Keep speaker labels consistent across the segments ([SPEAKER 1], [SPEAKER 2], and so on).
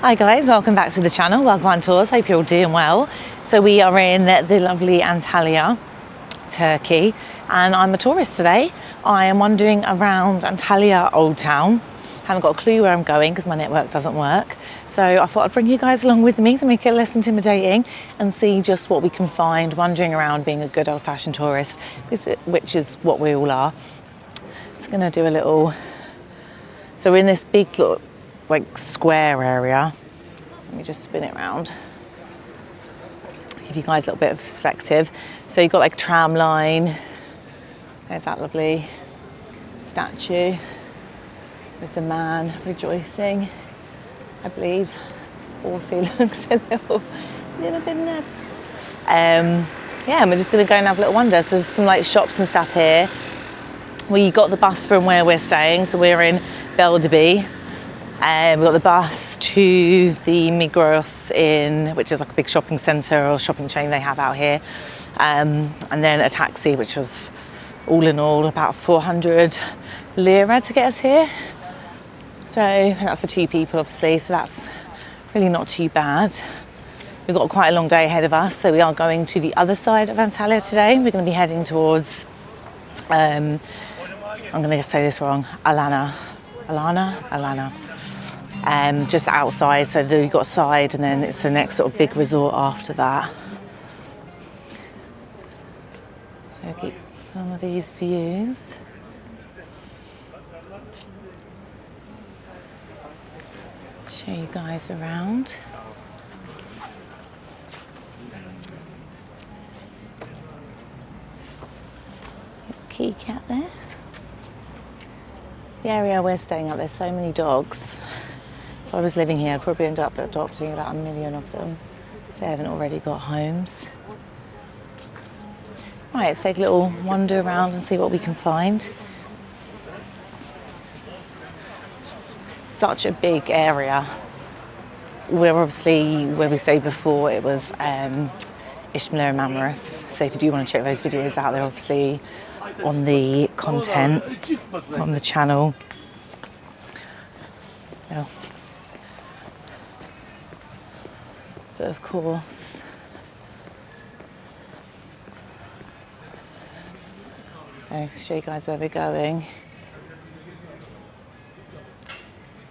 [SPEAKER 1] Hi guys, welcome back to the channel. Welcome on tours. Hope you're all doing well. So we are in the lovely Antalya, Turkey, and I'm a tourist today. I am wandering around Antalya Old Town. Haven't got a clue where I'm going because my network doesn't work. So I thought I'd bring you guys along with me to make it less intimidating and see just what we can find wandering around being a good old-fashioned tourist, which is what we all are. Just gonna do a little. So we're in this big little square area. Let me just spin it around. Give you guys a little bit of perspective. So you've got like a tram line. There's that lovely statue with the man rejoicing, I believe. Horsey looks a little bit nuts. Yeah, and we're just gonna go and have a little wander. So there's some like shops and stuff here. We got the bus from where we're staying, so we're in Belderby. We got the bus to the Migros which is like a big shopping centre or shopping chain they have out here, and then a taxi, which was all in all about 400 lira to get us here. So that's for two people, obviously. So that's really not too bad. We've got quite a long day ahead of us, so we are going to the other side of Antalya today. We're going to be heading towards, I'm going to say this wrong, Alana. Just outside, so you've got a side and then it's the next sort of big resort after that. So get some of these views. Show you guys around. Little kitty cat there. The area we're staying at, there's so many dogs. If I was living here, I'd probably end up adopting about 1 million of them if they haven't already got homes. Right, let's take a little wander around and see what we can find. Such a big area. We're obviously, where we stayed before, it was Ishmael and Mamres. So if you do want to check those videos out, they're obviously on the content on the channel. Oh. But of course, so show you guys where we're going.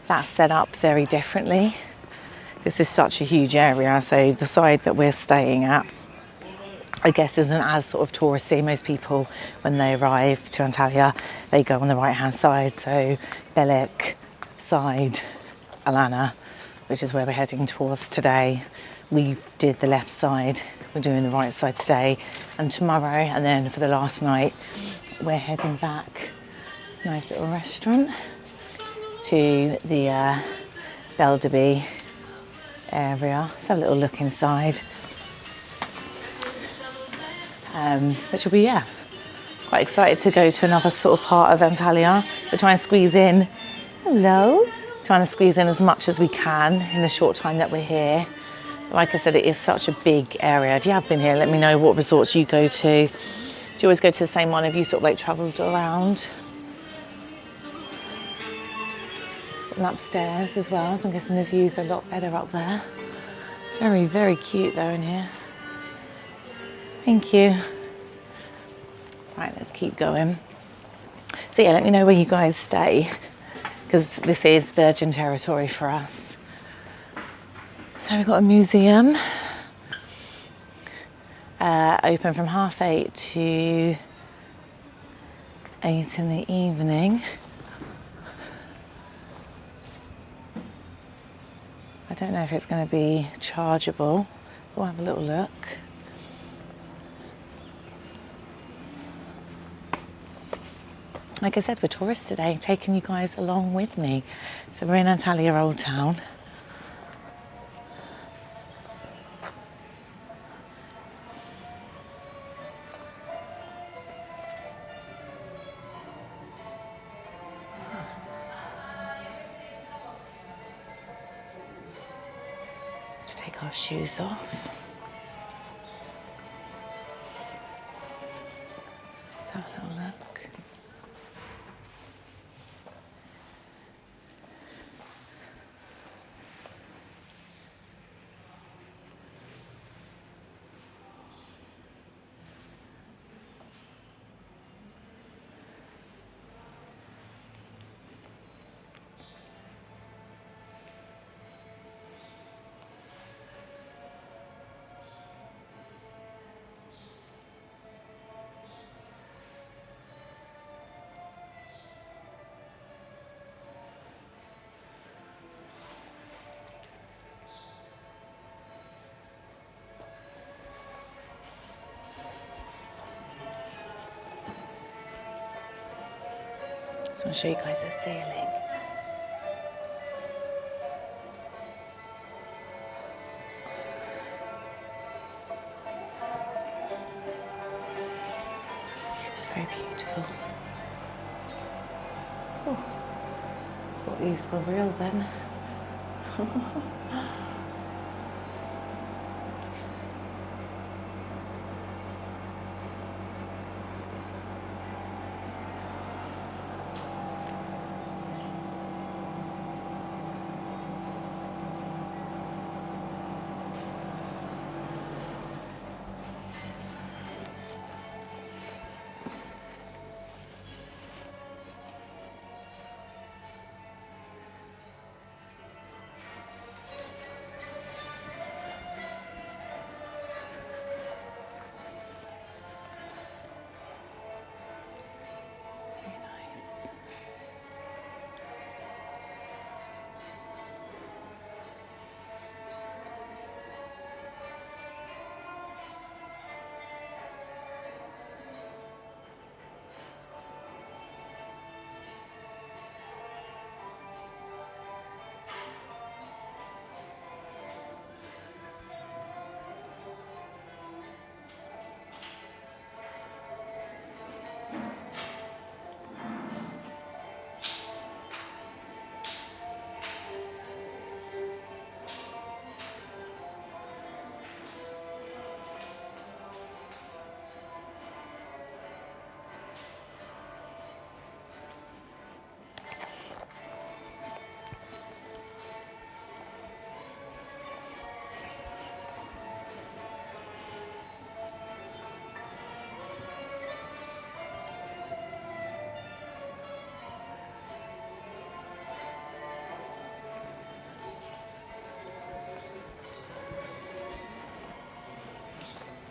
[SPEAKER 1] That's set up very differently. This is such a huge area, so the side that we're staying at, I guess, isn't as sort of touristy. Most people, when they arrive to Antalya, they go on the right-hand side. So Belek side, Alana, which is where we're heading towards today. We did the left side. We're doing the right side today and tomorrow. And then for the last night, we're heading back. It's a nice little restaurant to the Belderby area. Let's have a little look inside. Which will be, yeah, quite excited to go to another sort of part of Antalya. We're trying to squeeze in, trying to squeeze in as much as we can in the short time that we're here. Like I said, it is such a big area. If you have been here, let me know what resorts you go to. Do you always go to the same one? Have you sort of like travelled around? It's got an upstairs as well, so I'm guessing the views are a lot better up there. Very, very cute though in here. Thank you. Right, let's keep going. So yeah, let me know where you guys stay, because this is virgin territory for us. So we've got a museum, open from 8:30 to 8 in the evening. I don't know if it's going to be chargeable. We'll have a little look. Like I said, we're tourists today, taking you guys along with me. So we're in Antalya Old Town. To take our shoes off. Let's have a little look. Just want to show you guys the ceiling. It's very beautiful. Oh, thought these were real then.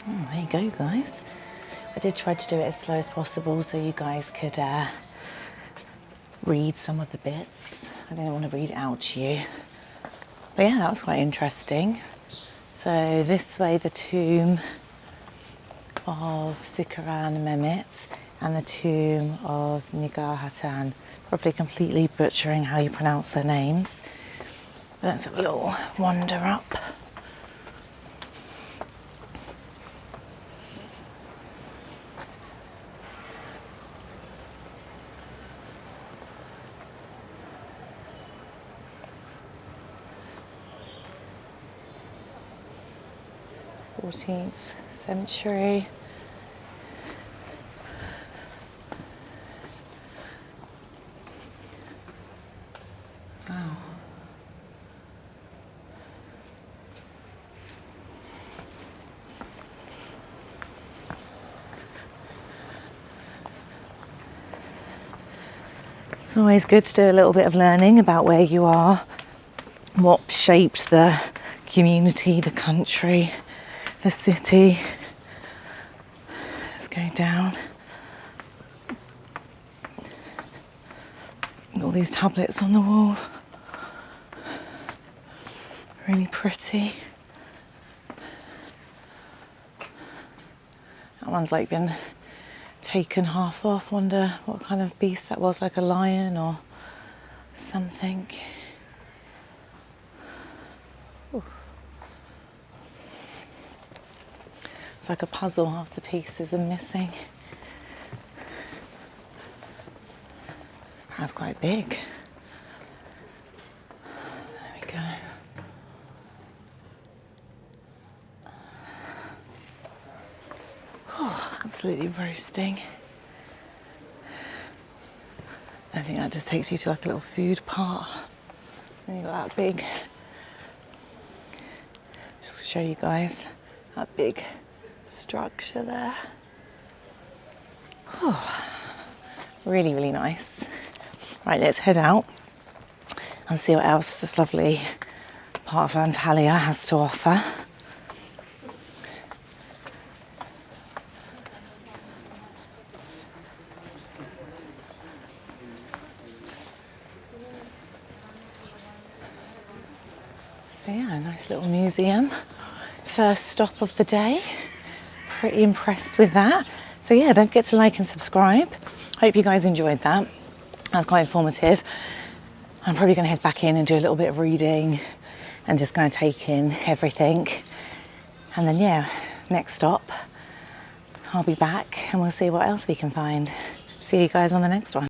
[SPEAKER 1] Oh, there you go, guys. I did try to do it as slow as possible so you guys could read some of the bits. I didn't want to read it out to you. But yeah, that was quite interesting. So this way, the tomb of Zikaran Mehmet and the tomb of Nigar, probably completely butchering how you pronounce their names. But let's have a little wander up. It's 14th century. Wow. It's always good to do a little bit of learning about where you are, what shaped the community, the country, the city. Let's go down. All these tablets on the wall. Really pretty. That one's like been taken half off. Wonder what kind of beast that was, like a lion or something. Ooh. It's like a puzzle, half the pieces are missing. That's quite big. There we go. Oh, absolutely roasting. I think that just takes you to like a little food part. And you've got that big, just to show you guys, that big structure there. Oh, really, really nice. Right, let's head out and see what else this lovely part of Antalya has to offer. So yeah, a nice little museum. First stop of the day. Pretty impressed with that. So yeah, don't forget to like and subscribe. Hope you guys enjoyed that. That's quite informative. I'm probably going to head back in and do a little bit of reading and just kind of take in everything. And then, yeah, next stop, I'll be back and we'll see what else we can find. See you guys on the next one.